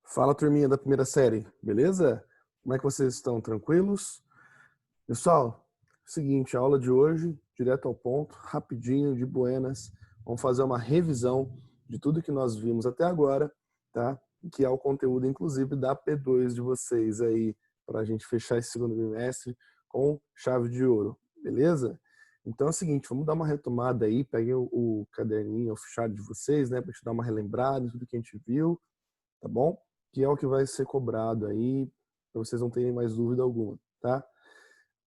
Fala, turminha da primeira série, beleza? Como é que vocês estão? Tranquilos? Pessoal, seguinte, a aula de hoje, direto ao ponto, rapidinho, de buenas. Vamos fazer uma revisão de tudo que nós vimos até agora, tá? Que é o conteúdo, inclusive, da P2 de vocês aí, para a gente fechar esse segundo bimestre com chave de ouro, beleza? Então é o seguinte, vamos dar uma retomada aí, peguei o caderninho, o fichário de vocês, né, para te dar uma relembrada em tudo que a gente viu, tá bom? Que é o que vai ser cobrado aí, para vocês não terem mais dúvida alguma, tá?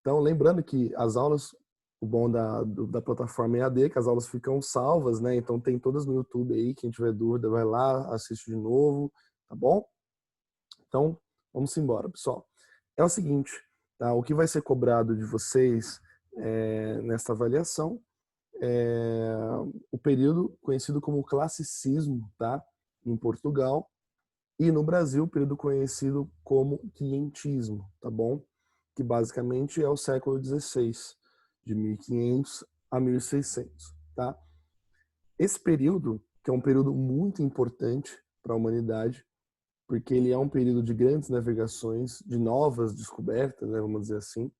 Então, lembrando que as aulas, o bom da plataforma EAD, que as aulas ficam salvas, né? Então tem todas no YouTube aí, quem tiver dúvida vai lá, assiste de novo, tá bom? Então, vamos embora, pessoal. É o seguinte, tá? O que vai ser cobrado de vocês nesta avaliação é o período conhecido como classicismo, tá? Em Portugal, e no Brasil, o período conhecido como quinhentismo, tá bom? Que basicamente é o século XVI, de 1500 a 1600, tá? Esse período, que é um período muito importante para a humanidade, porque ele é um período de grandes navegações, de novas descobertas, né, vamos dizer assim,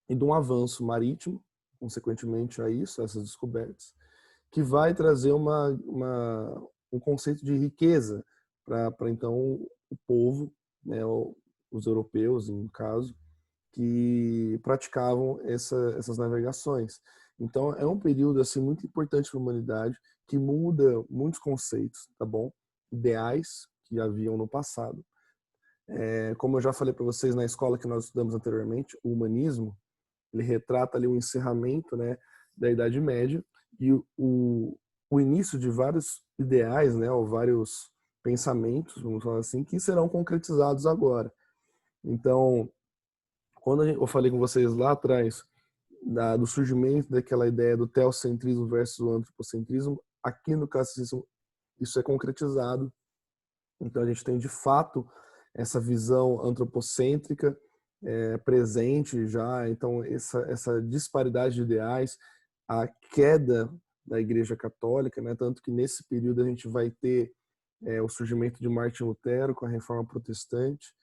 e de um avanço marítimo, consequentemente a isso, a essas descobertas, que vai trazer um conceito de riqueza para então o povo, né, os europeus, no caso, que praticavam essas navegações. Então é um período assim muito importante para a humanidade que muda muitos conceitos, tá bom? Ideais que haviam no passado. Como eu já falei para vocês na escola que nós estudamos anteriormente, o humanismo ele retrata ali o encerramento, né, da Idade Média e o início de vários ideais, né, ou vários pensamentos, vamos falar assim, que serão concretizados agora. Então, quando eu falei com vocês lá atrás do surgimento daquela ideia do teocentrismo versus o antropocentrismo, aqui no classicismo isso é concretizado. Então a gente tem de fato essa visão antropocêntrica presente já. Então essa disparidade de ideais, a queda da Igreja Católica, né? Tanto que nesse período a gente vai ter o surgimento de Martin Lutero com a Reforma Protestante.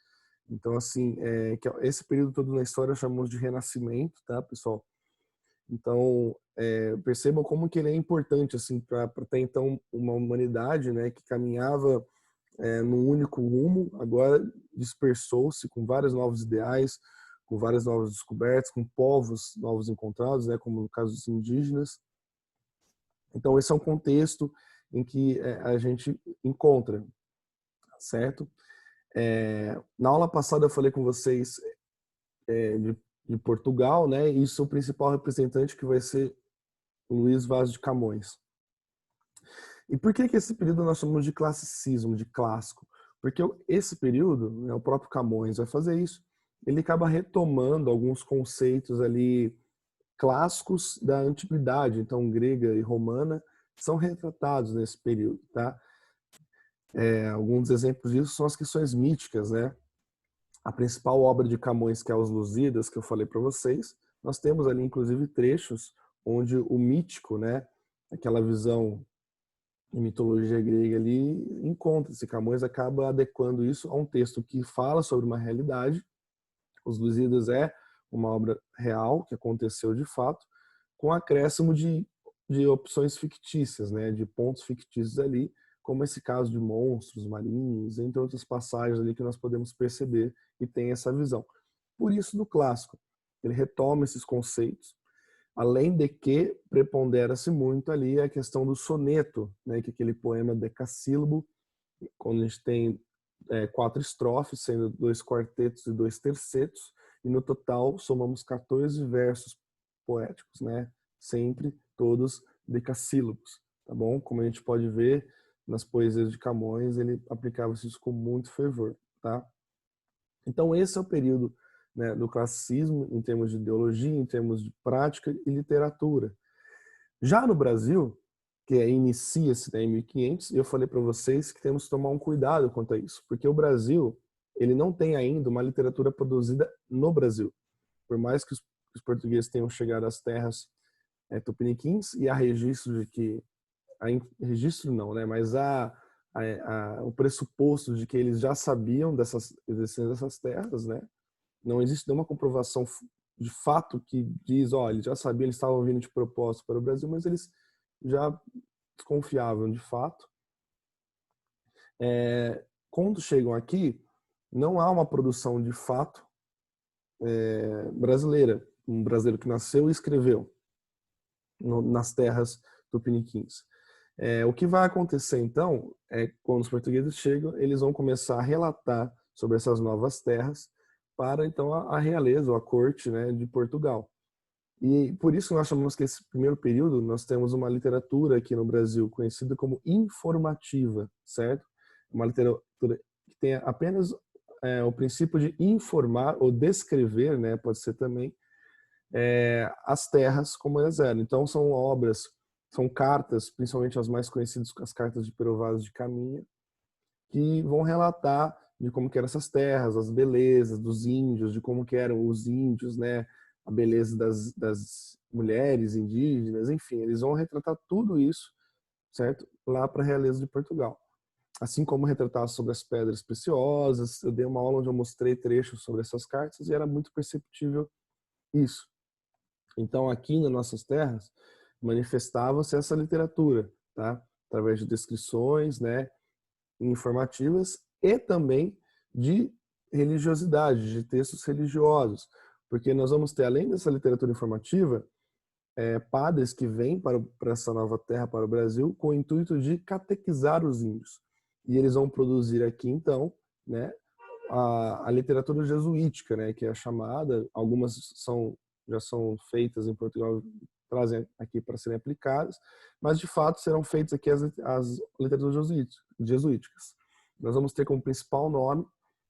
Então assim, esse período todo na história chamamos de Renascimento, tá, pessoal? Então percebam como que ele é importante assim para até então uma humanidade, né, que caminhava num único rumo, agora dispersou-se com vários novos ideais, com várias novas descobertas, com povos novos encontrados, né, como no caso dos indígenas. Então esse é um contexto em que a gente encontra, certo? Na aula passada eu falei com vocês de Portugal, né, e seu principal representante que vai ser o Luís Vaz de Camões. E por que esse período nós chamamos de classicismo, de clássico? Porque esse período, né, o próprio Camões vai fazer isso, ele acaba retomando alguns conceitos ali clássicos da antiguidade, então grega e romana, são retratados nesse período, tá? Alguns exemplos disso são as questões míticas, né? A principal obra de Camões, que é Os Lusíadas, que eu falei para vocês, nós temos ali inclusive trechos onde o mítico, né, aquela visão em mitologia grega ali encontra-se. Camões acaba adequando isso a um texto que fala sobre uma realidade. Os Lusíadas é uma obra real que aconteceu de fato, com acréscimo de opções fictícias, né, de pontos fictícios ali, como esse caso de monstros marinhos, entre outras passagens ali que nós podemos perceber e tem essa visão. Por isso, no clássico, ele retoma esses conceitos, além de que prepondera-se muito ali a questão do soneto, né, que é aquele poema decassílabo, quando a gente tem 4 estrofes, sendo 2 quartetos e 2 tercetos, e no total somamos 14 versos poéticos, né, sempre todos decassílabos, tá bom? Como a gente pode ver nas poesias de Camões, ele aplicava isso com muito fervor, tá? Então esse é o período, né, do classicismo em termos de ideologia, em termos de prática e literatura. Já no Brasil, que inicia-se em 1500, eu falei para vocês que temos que tomar um cuidado quanto a isso, porque o Brasil ele não tem ainda uma literatura produzida no Brasil. Por mais que os portugueses tenham chegado às terras tupiniquins, e há registro de que registro não, né? Mas há o pressuposto de que eles já sabiam dessas existência dessas terras, né? Não existe nenhuma comprovação de fato que diz, ó, eles já sabiam, eles estavam vindo de propósito para o Brasil, mas eles já desconfiavam de fato. Quando chegam aqui, não há uma produção de fato brasileira, um brasileiro que nasceu e escreveu nas terras tupiniquins. O que vai acontecer então é quando os portugueses chegam, eles vão começar a relatar sobre essas novas terras para então a realeza ou a corte, né, de Portugal. E por isso nós chamamos que esse primeiro período nós temos uma literatura aqui no Brasil conhecida como informativa, certo? Uma literatura que tem apenas o princípio de informar ou descrever, né, pode ser também, as terras como elas eram. Então são obras, são cartas, principalmente as mais conhecidas, as cartas de Pero Vaz de Caminha, que vão relatar de como que eram essas terras, as belezas dos índios, de como que eram os índios, né, a beleza das mulheres indígenas, enfim, eles vão retratar tudo isso, certo? Lá para a realeza de Portugal. Assim como retratar sobre as pedras preciosas, eu dei uma aula onde eu mostrei trechos sobre essas cartas e era muito perceptível isso. Então, aqui nas nossas terras, manifestava-se essa literatura, tá? Através de descrições, né, informativas e também de religiosidade, de textos religiosos, porque nós vamos ter, além dessa literatura informativa, padres que vêm para essa nova terra, para o Brasil, com o intuito de catequizar os índios. E eles vão produzir aqui, então, né, a literatura jesuítica, né, que é a chamada, algumas já são feitas em Portugal, trazem aqui para serem aplicadas, mas de fato serão feitas aqui as literaturas jesuíticas. Nós vamos ter como principal nome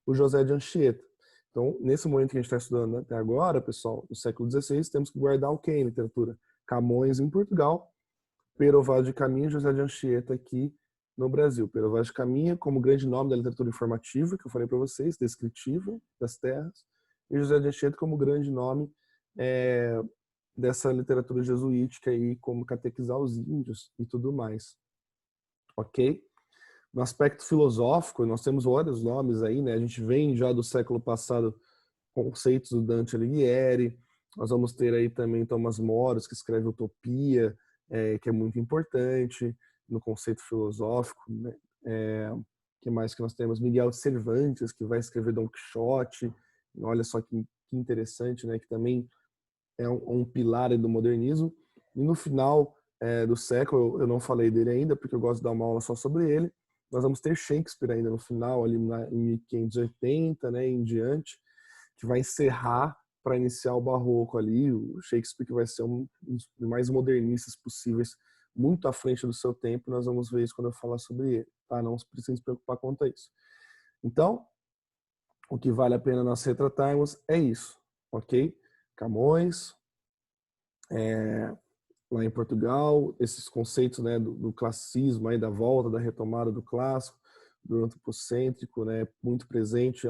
o José de Anchieta. Então, nesse momento que a gente está estudando até agora, pessoal, no século XVI, temos que guardar o que em literatura? Camões em Portugal, Pero Vaz de Caminha e José de Anchieta aqui no Brasil. Pero Vaz de Caminha como grande nome da literatura informativa, que eu falei para vocês, descritiva das terras, e José de Anchieta como grande nome dessa literatura jesuítica aí, como catequizar os índios e tudo mais. Ok? No aspecto filosófico, nós temos vários nomes aí, né? A gente vem já do século passado conceitos do Dante Alighieri, nós vamos ter aí também Thomas Moros, que escreve Utopia, que é muito importante no conceito filosófico, né? Que mais que nós temos? Miguel de Cervantes, que vai escrever Dom Quixote, olha só que interessante, né? Que também é um pilar do modernismo. E no final do século, eu não falei dele ainda, porque eu gosto de dar uma aula só sobre ele, nós vamos ter Shakespeare ainda no final, ali em 1580, né, em diante, que vai encerrar para iniciar o barroco ali, o Shakespeare que vai ser um dos mais modernistas possíveis, muito à frente do seu tempo, nós vamos ver isso quando eu falar sobre ele, tá? Não precisa se preocupar quanto a isso. Então, o que vale a pena nós retratarmos é isso, ok? Camões, lá em Portugal, esses conceitos, né, do classicismo, aí, da volta, da retomada do clássico, do antropocêntrico, né, muito presente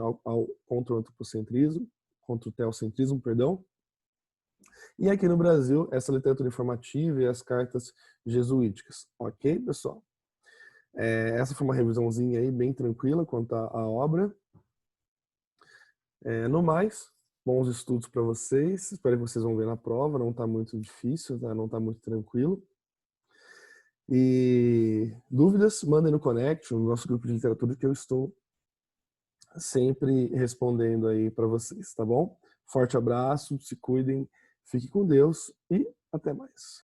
contra o antropocentrismo, contra o teocentrismo, perdão. E aqui no Brasil, essa literatura informativa e as cartas jesuíticas. Ok, pessoal? Essa foi uma revisãozinha aí, bem tranquila quanto à obra. No mais, bons estudos para vocês. Espero que vocês vão ver na prova. Não está muito difícil, tá? Não está muito tranquilo. E dúvidas, mandem no Connect, no nosso grupo de literatura, que eu estou sempre respondendo aí para vocês, tá bom? Forte abraço, se cuidem, fiquem com Deus e até mais.